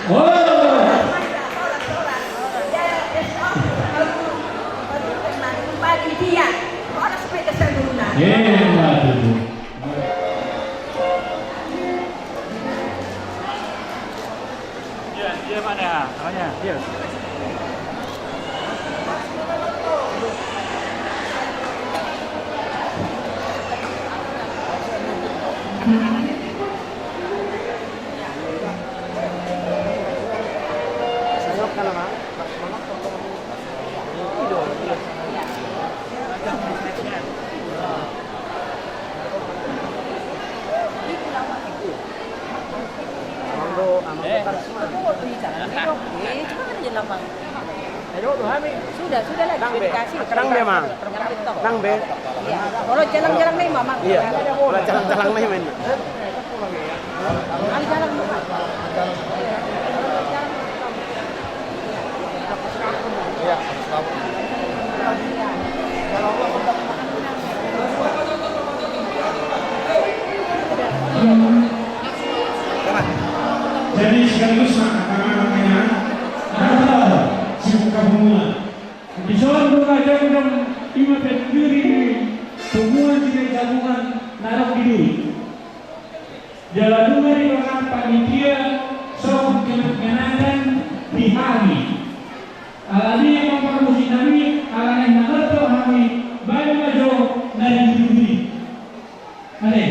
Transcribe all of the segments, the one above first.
Oh. Pagi dia, orang sepeda saya dulu nak. Dia mana? Namanya dia. Sudah lagi dikasih. Kerang dia mah. Kerang be. Iya. Kalau jalan-jalan nih mama. Iya. Kalau jalan-jalan nih men. Ali jalan mama. Iya. Jadi sekaligus makanya ada si buka pemula. Di soal buka jauh lima pendiri semua tidak gabungan naruh diri. Jalan dua di belakang panitia sok kenangan di hari. Alani yang memproduksi kami, alani yang mengerti kami, baik maju dari diri. Mari.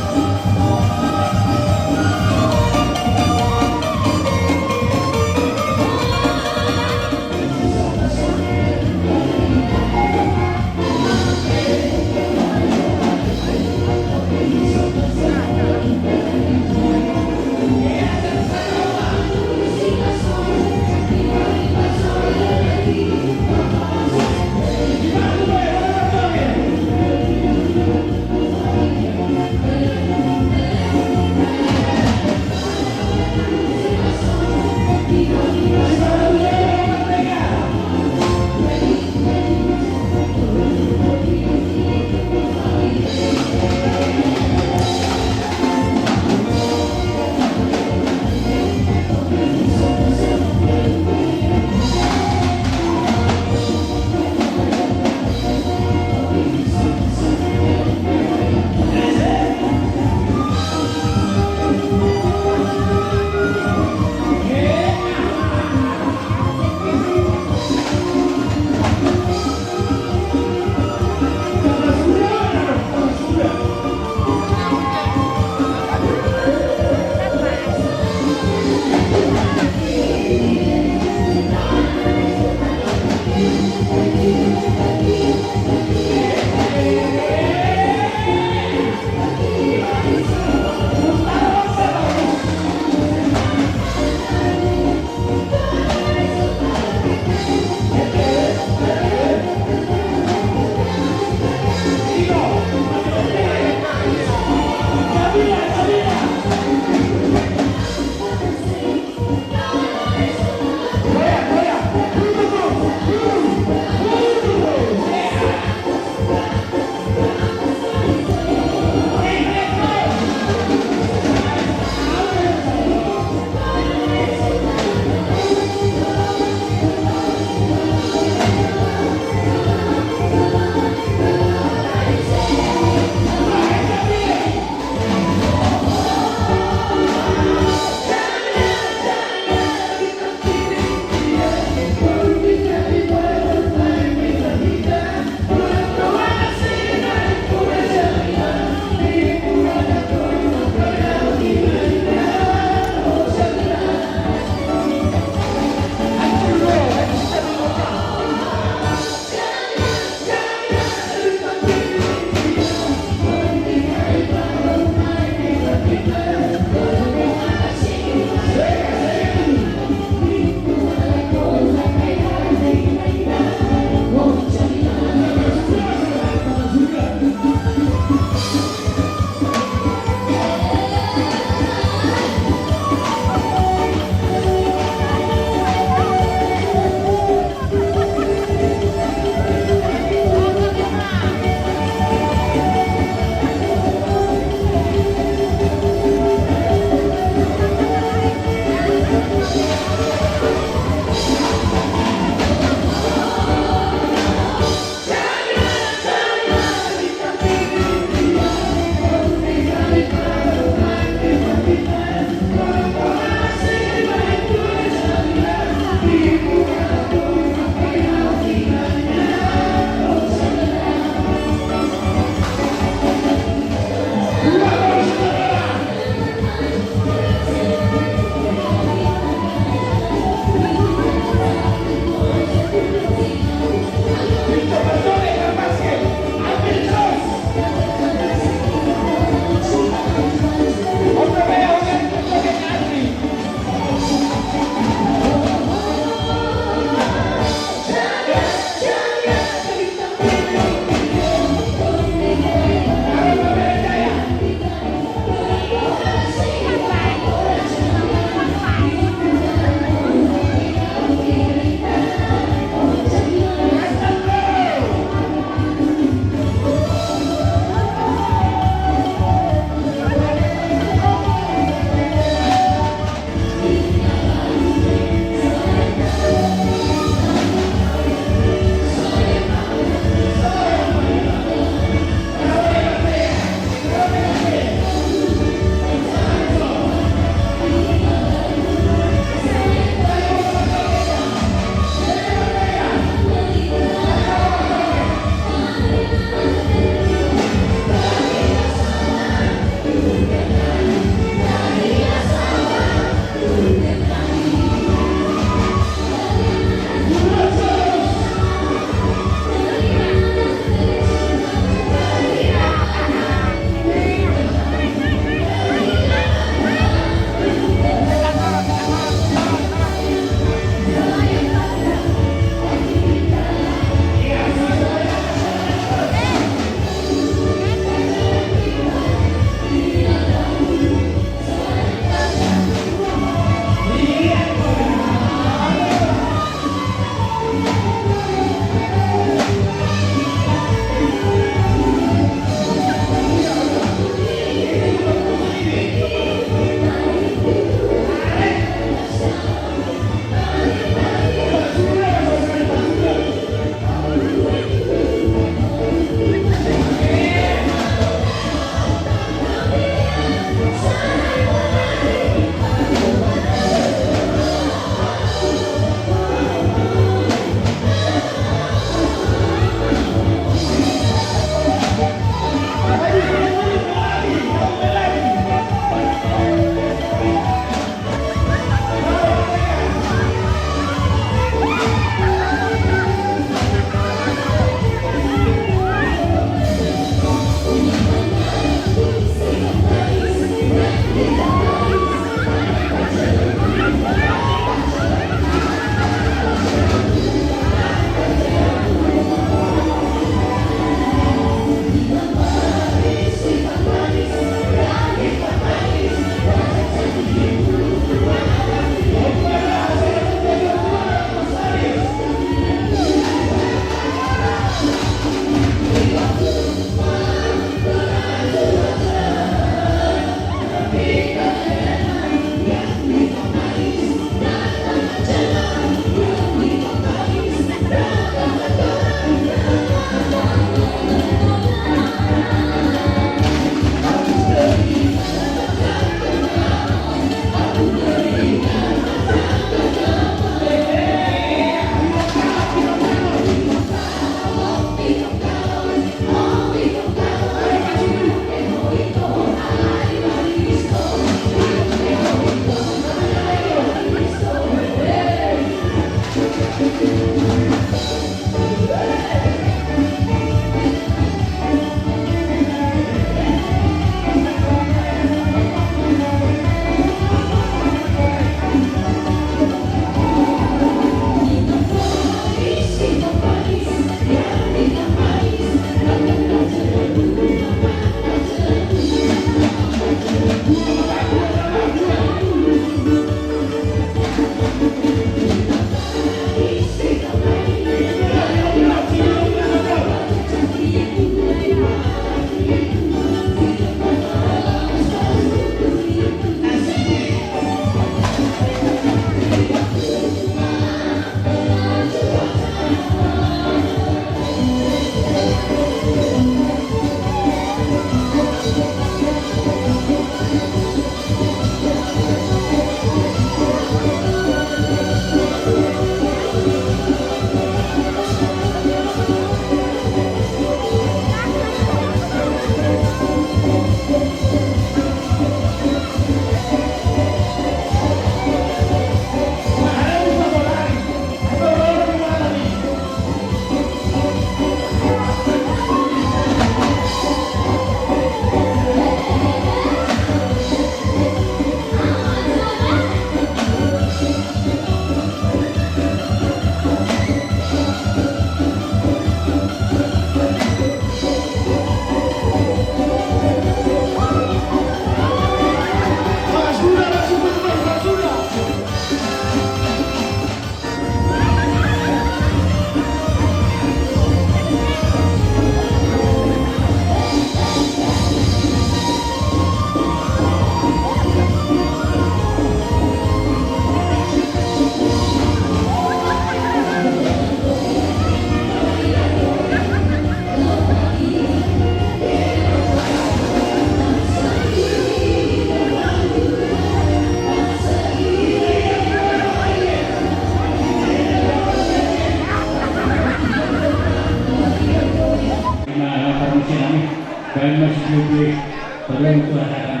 Musik belum kuadakan.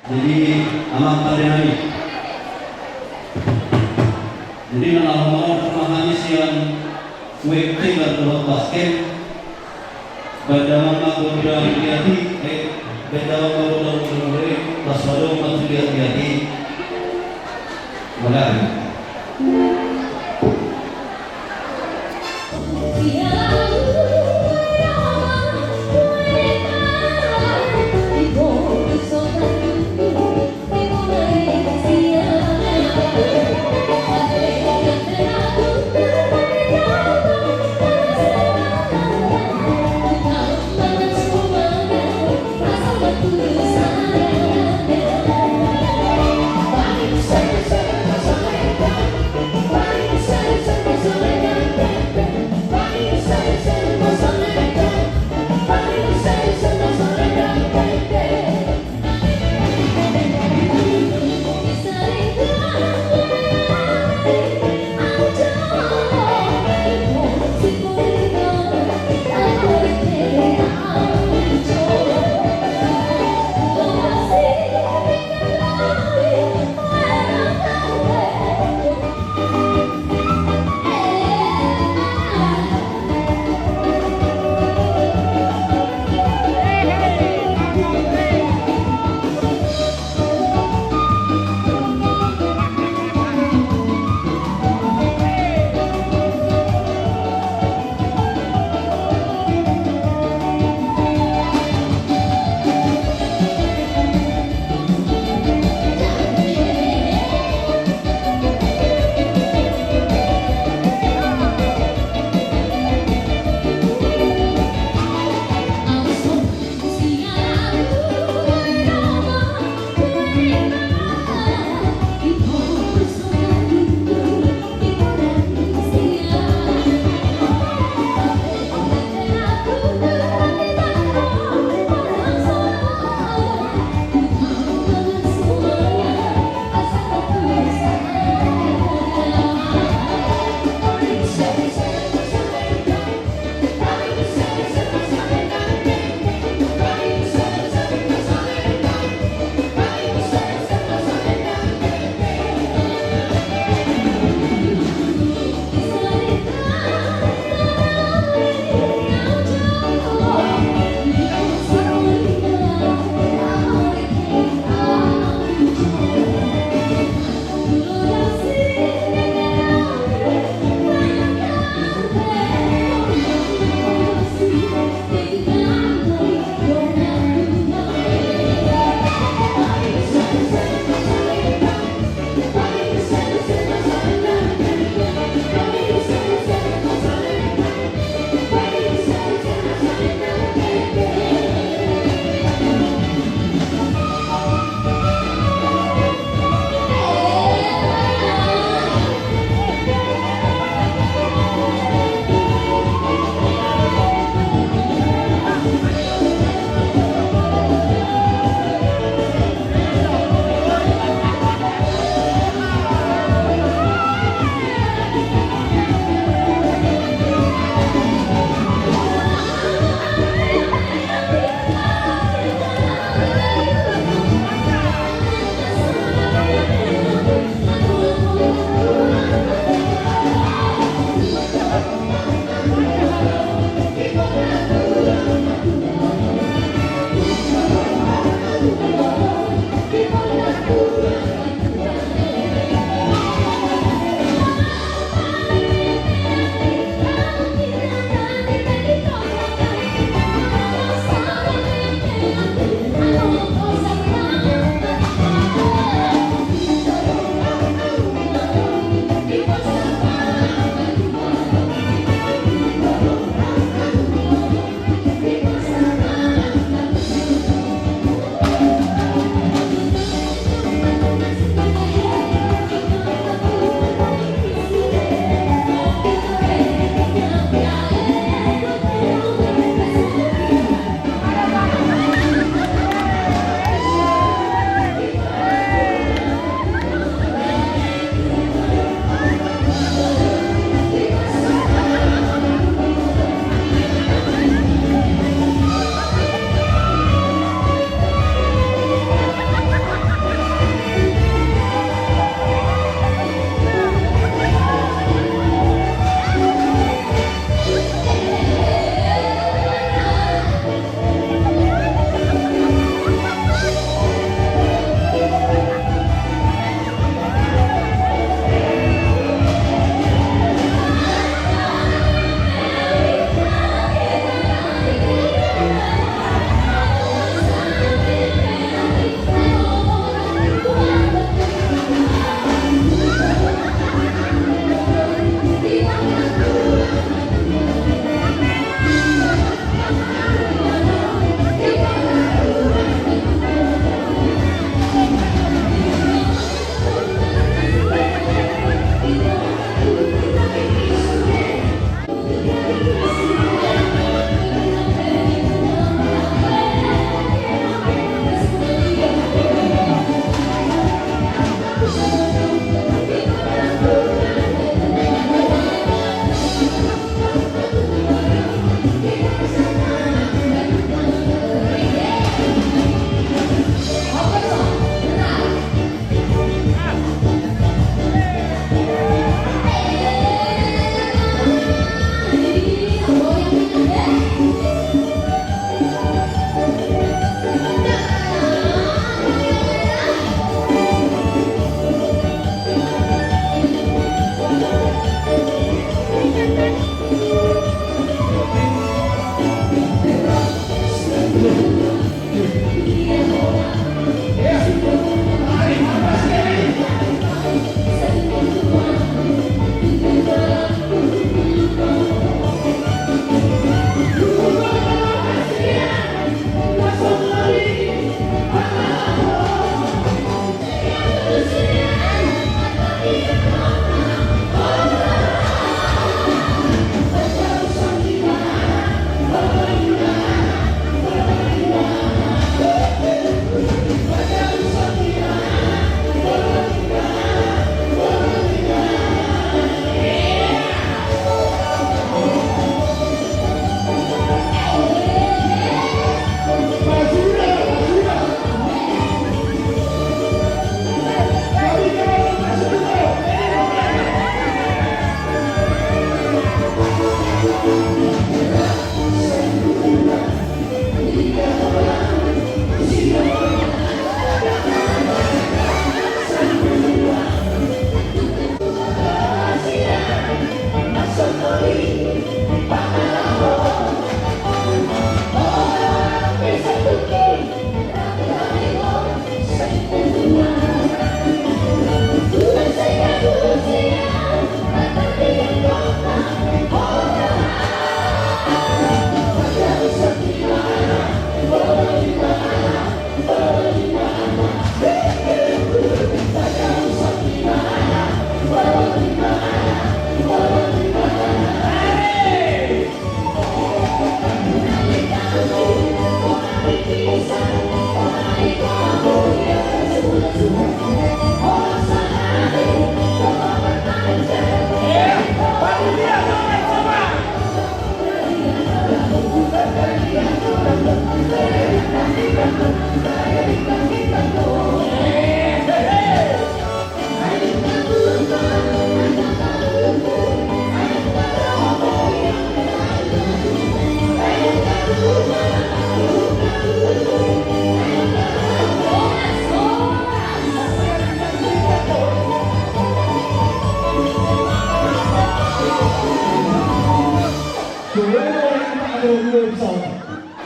Jadi amat hari. Jadi nalaman pemahaman siang WT berbuat basket pada mana kodra hati pada mana kodra pas pada mana hati mulai.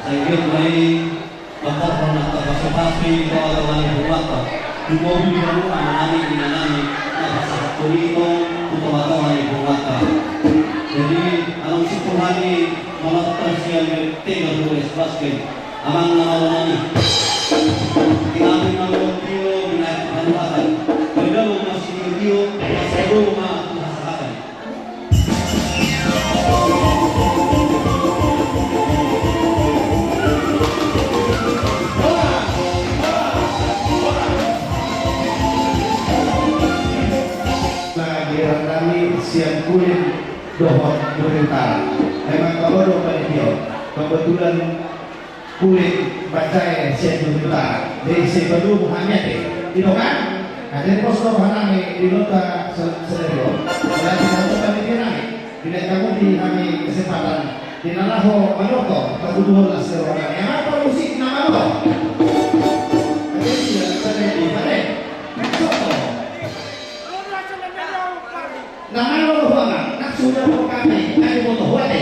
Saya mulai bapak pernah terpaksa di bawah ibu bapak di mobil baru anak-anak ini terpaksa turito untuk bapak ibu bapak. Jadi alam situ hari melakukan siang tiga tulis basket amang nama ini. Kami malu dia binaik perbuatan. Berdalam masih dia masih rumah masyarakat. Kami siang kulit dohot pemerintah. Memang kalau dohot itu kebetulan kulit baca siang pemerintah. Jadi saya baru Muhammad itu kan. Ada di pos dohot kami di lota sendiri. Dan kita coba di kami. Bila kamu di kami kesempatan di nalaho manoto kebutuhan seorang yang apa musik nama lo. Ada dia ada di mana? Nama lo bang, nak sudah kami, kami foto wade.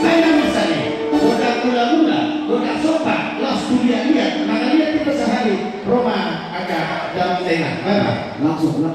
Hai nama saya, budak mula-mula, budak sopan, las kuliah lihat, maka lihat kita sehari Roma agak dalam tengah, bapak langsung.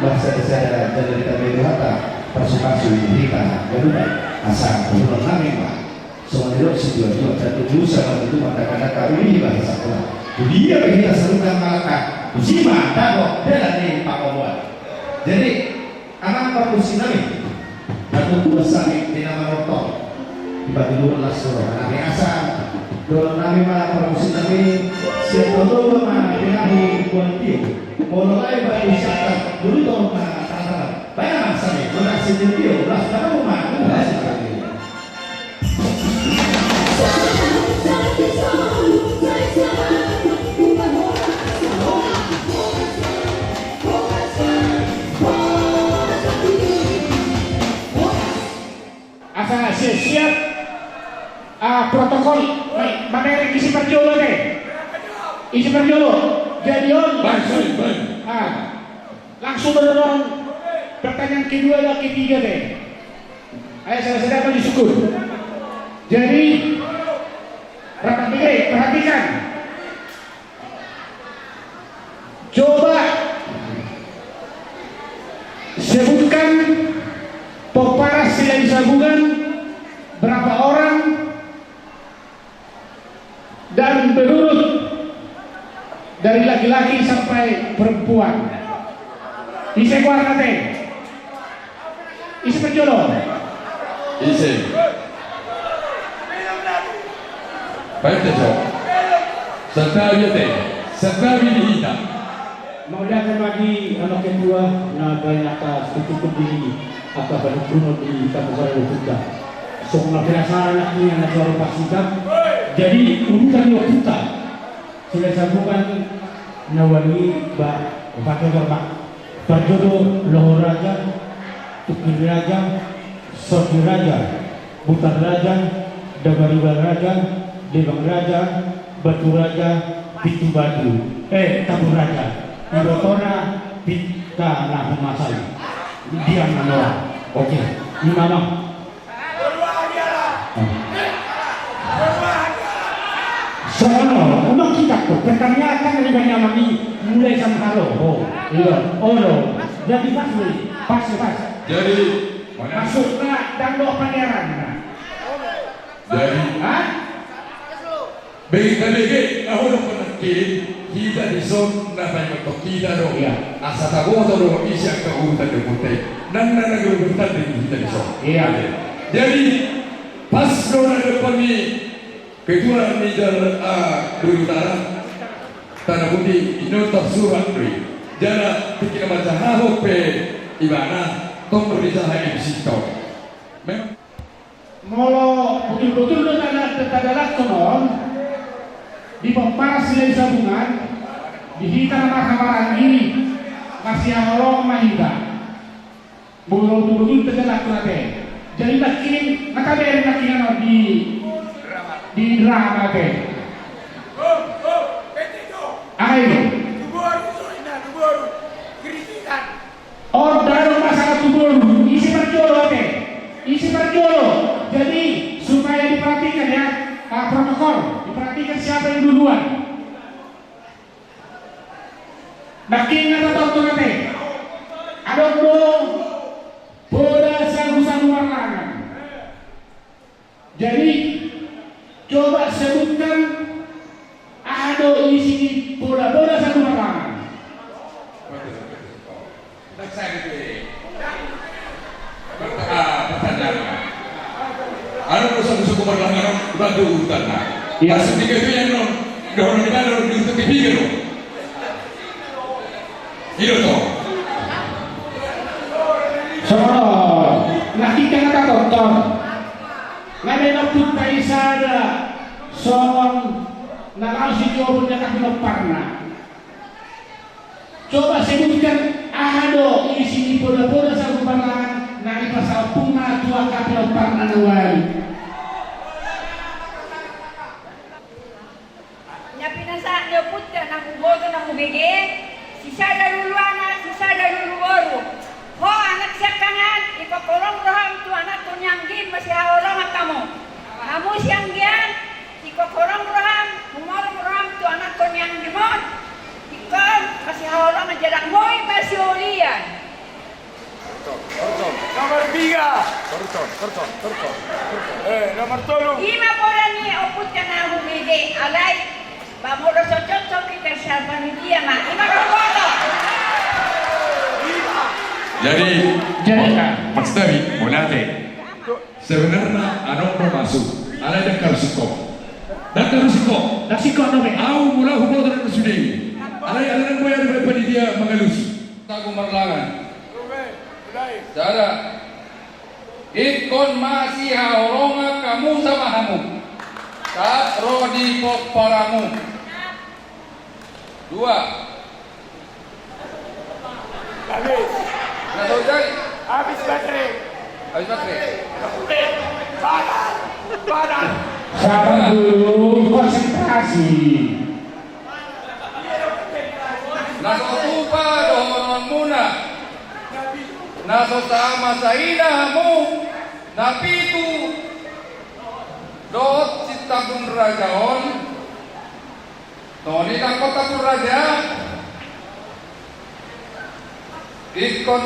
bahasa saya dari Tabeluhata Pasupasi Hita Garuda asal kebulan kami Pak soalnya sejauh satu dosa itu kata-kata ini bahasa Allah dia kita serukan malaka usima tahu dan ini Pak Omwan jadi anak perkusi nami atau kuasa di nama rotor dibagi 12 surah nami asal dalam nami malah perkusi nami siapa tahu mana dengan kuantiu mulai bagi syarat dulu tahu mana tangan banyak masalah berhasil dia belas tahu mana Asal siap protokol materi isi perjolo deh isi perjolo jadi on langsung mendorong pertanyaan kedua dan ketiga deh ayo saudara apa disyukur jadi rapat begini perhatikan coba sebutkan peparas yang disabungan berapa orang dan berurut dari laki-laki sampai perempuan isi keluar nanti isi perjolo isi baik tejo serta dihina mauliakan lagi anak kedua na banyak cukup diri atau banyak bruno di Kabupaten Loputa so penasaran anaknya anak suara pasukan jadi urutan Loputa sudah sambungan nawali pakai gerbang perjodoh Lohor Raja Tukir Raja Soti Raja Butar Raja Dagariwal Raja Debang Raja Batu Raja Pitu Batu Tabur Raja Ibotora Pita Nahumasai Diam Manoa oke ini mana sono umang kita tuh pertanyaan kan dari banyak mami mulai sama halo iya jadi pas jadi masuknya dan doa pangeran jadi bagi aholo penakir kita di zon na tayo kita do asa tabo do isya ka urutan de putai nan na nagurutan de kita di zon jadi pas do na depan ni ketua ni dulu utara tanah putih ino surat dui jana pikir macam haho pe ibana tong berita hai bisito molo betul-betul ada lakonon di pemparas yang sambungan di hitam mahamaran ini masih orang mahida bulu betul terjelak nate jadi makin nakaberi makin di drama ke ayo dalam masalah tubur isi perjolo jadi supaya diperhatikan ya protokol diperhatikan siapa yang duluan makin ada tonton nanti ada dong boda sagu-sagu warnangan jadi coba sebutkan ada isi bola-bola sagu warnangan ano sa gusto ko marlangan rado utan na asa di kayo yan no doon ni balo dito kibigan no ilo to so nakita na tonton ngayon na punta isada soong nakausi jobo niya kakinoparna coba sebutkan ada isi bola-bola sa gubangan na ipasal punga tua kakinoparna nawali pinasa niyo putya ng uboto ng ubigi, sisa daruluana, sisa daruluoro. Ho, anak siya kanan, ipakulong roham tu anak tu nyanggin, masih haorong kamu. Kamu siyang gian, ipakulong roham, humorong roham tu anak tu nyanggin mo. Ikaw, masih haorong jadak mo'y masih ulian. Nomor tolong. Ima pora ni oputya na humige alay. Bamulo sa cocok kita siya dia ma. Ima kapoto. Jadi, Mas David, Monate, sebenarnya anak masuk, ada yang karsiko. Dan karsiko, Nasiko ano be? aku mula hubungan dengan Sudeni. Ada yang bayar daripada dia mengelusi. Tahu merlangan. Cara, ikon masih haoronga kamu sama kamu. Tak rodi kok paramu. 2. Nah, tahu jadi? Habis baterai. Habis baterai. Badan. Sabar dulu, konsentrasi. Naso tupa dohonon muna. Naso sama sainamu. Napitu. Dot citabun rajaon. Noni na kota pun raja. Ikon.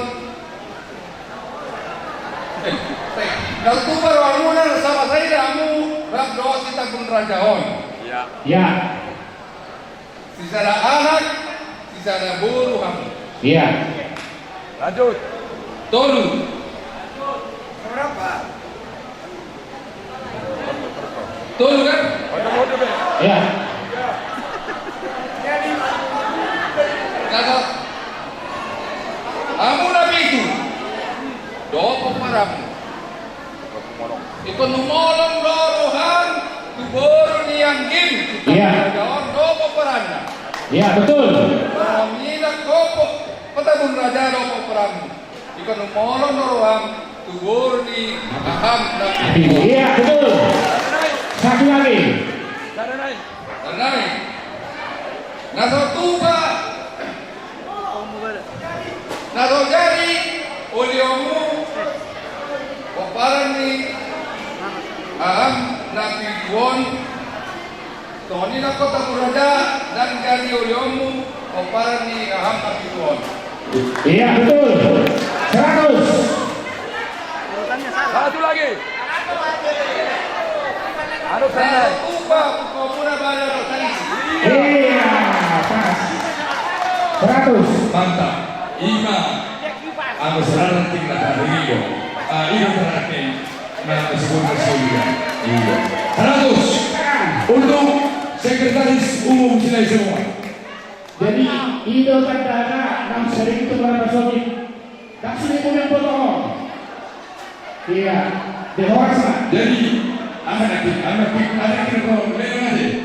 Naso tupa dohonon muna sama sainamu. Rap dot citabun rajaon. Ya, Sisara anak. Sisara buruh kamu. iya. Lanjut. Tolu. Berapa? Tolu kan? Ya. Kata kamu nabi itu dopo paramu. Ikon numolong dorohan tuboro nianggim. Iya. Jawab dopo parana. Ya, betul. Mina kopo patabun raja dopo paramu. Ikon numolong dorohan tuboro ni aham nabi. Iya, betul. Satu lagi. Tanai. Naso tuba. Naso jari oliomu oparan ni aham nabi duon Tony na kota muraja dan jari oliomu oparan ni aham nabi duon. Iya, betul. 100. Satu lagi. Anu Naso sana. tuba pukopuna bala rosani. Iya, pas. 100. Mantap. Ima. Anu seraran tinggal dari iyo. Iyo berarti nah sebut Surya. Iya. 100 untuk sekretaris umum Silai semua. Jadi ide bandara yang sering itu berapa sobi? Tak sulit punya potong. Iya, dewasa. Jadi anak kita kau boleh aja.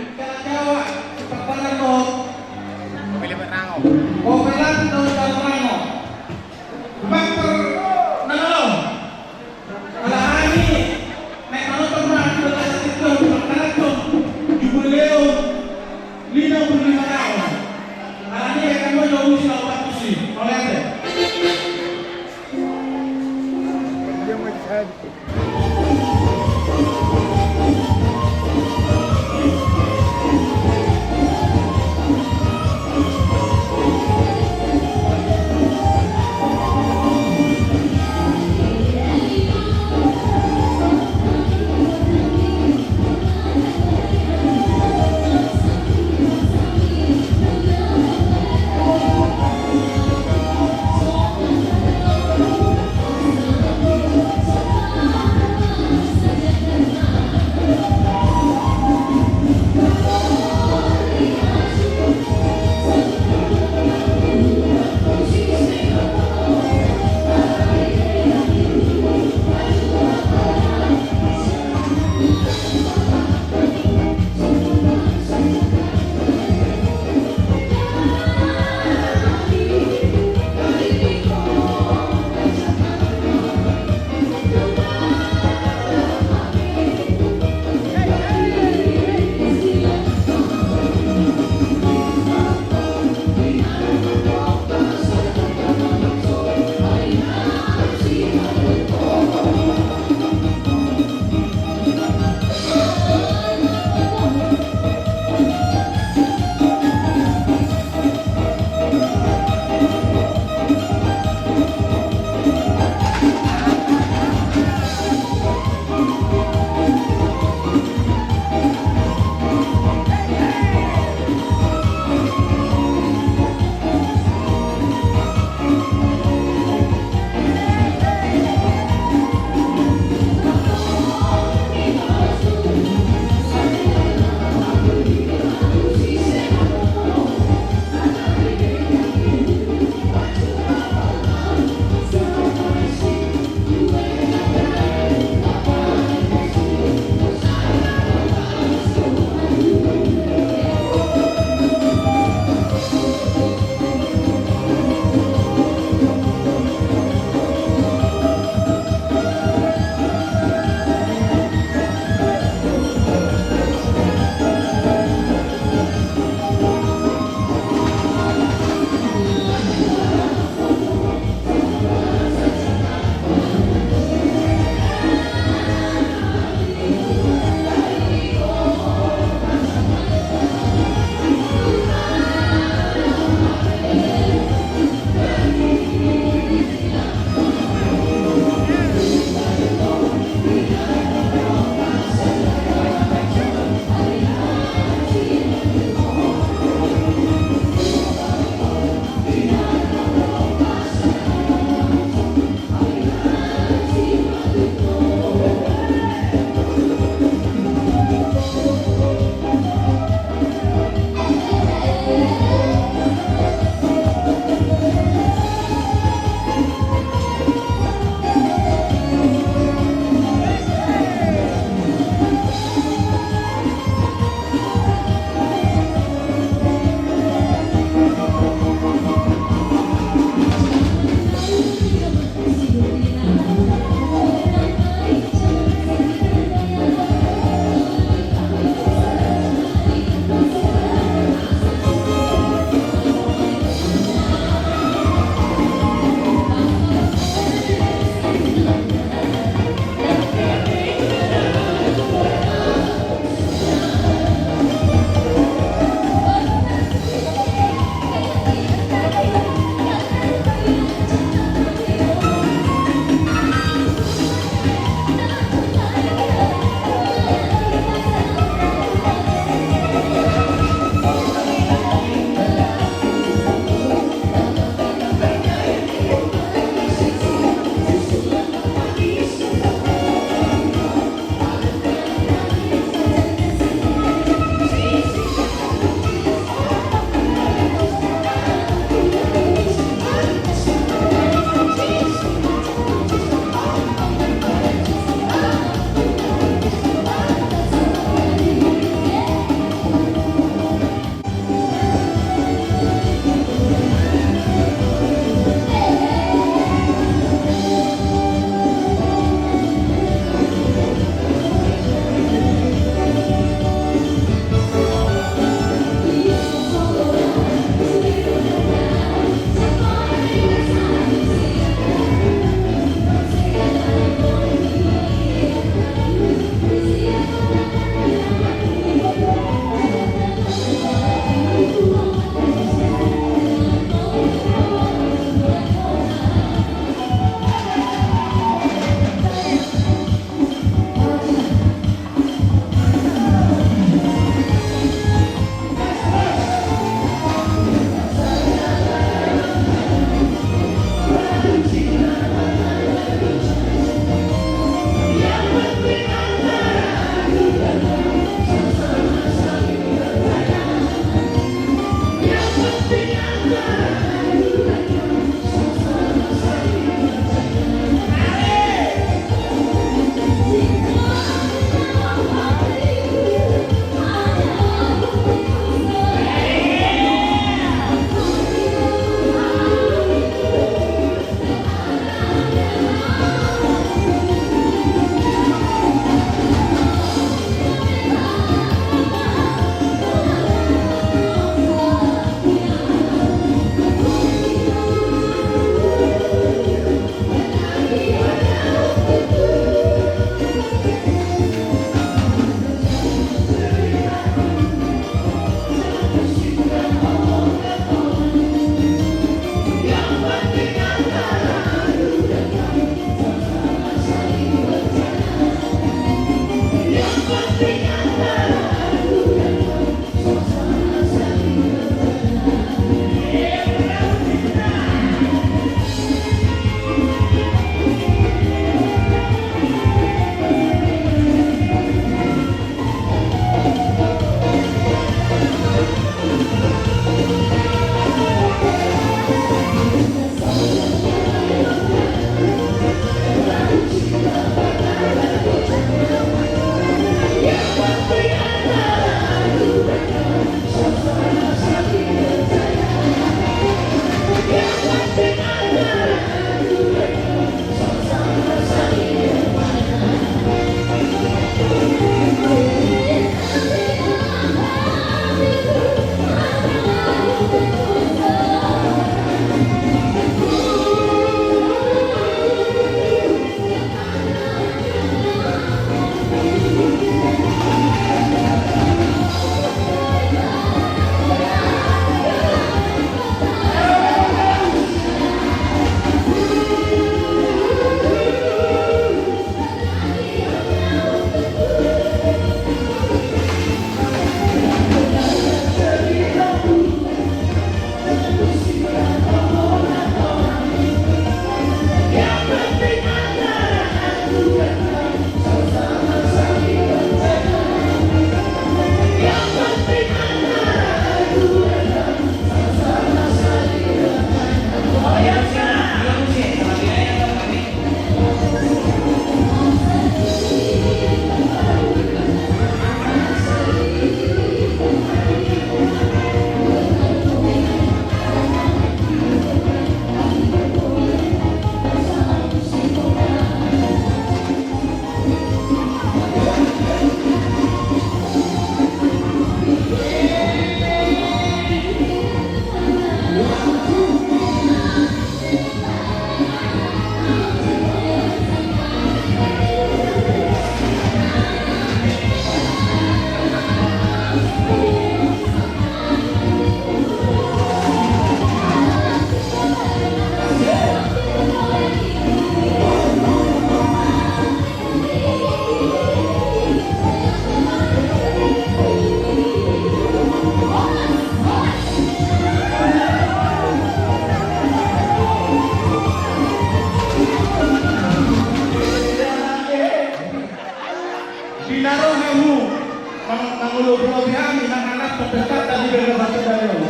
Binarohamu manguluh-uluh kami anak terdekat dari beberapa dari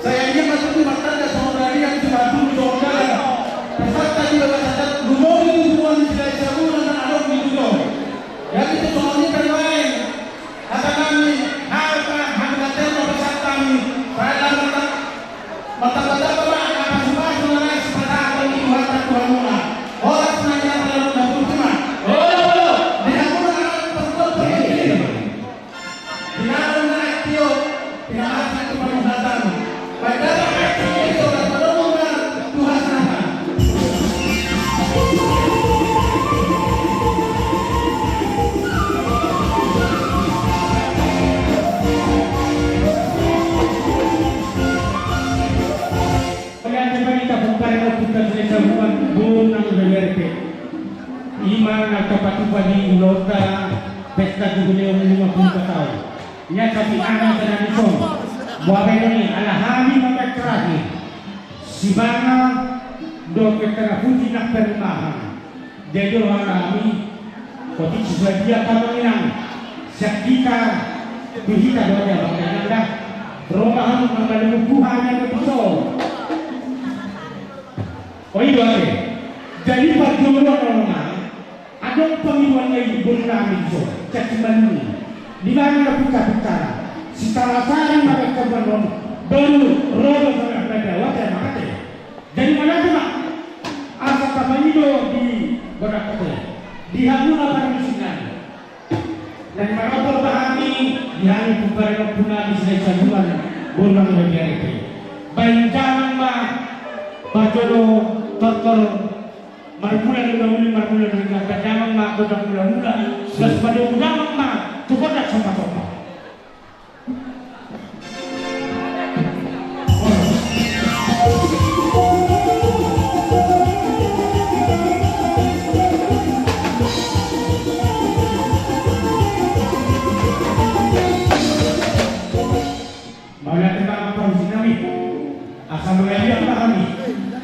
saya ingin masuk di matanya saudara yang sudah dulu saudara peserta di beberapa rumah itu semua tidak jauh dan ada di situ yang itu soalnya kan lain kata kami harga tema besar kami saya mata-mata apa semua sebenarnya sepada apa ini mata Tuhan mula orang senangnya terlalu dahulu cuma Iman nagkapatupad ni Ulota pesta jubileo ng 50 taon. Niya sabi anak na nito. Buwabay ni alahami magkakrati. Si Banga do keteraputi na perimahan. Dedo harami koti sesuai kamanginang sakita bihita do dia bangkanda. Romahan mangalimukuhan yang betul. Oh iya jadi perjuangan orang ada pemiluan yang bernama itu cacimani di mana kita setelah saya mereka baru rodo pada wajar makanya jadi mana tu mak asal kapanido di berapa di hamuna pada musimnya dan mereka berbahami di hari bukan punah di selesai bulan bulan bagian itu baik jangan mak bajolo dokter marmula dengan kadang mak kodang mula plus pada undang mak cukup tak sama-sama mana tentang apa urusan kami asal melihat kami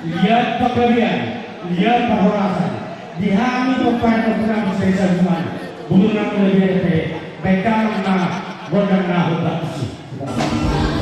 lihat pekerjaan lihat perhorasan dihami kepada program saya semua bukan nak lebih baikkan nak godang dah basi Oh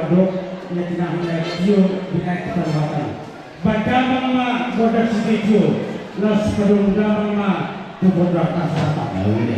dok yang tinahulai tio binaik keterlibatan. Badamang ma boda sedikio, las pedung damang ma tu boda kasata. Nah, ini.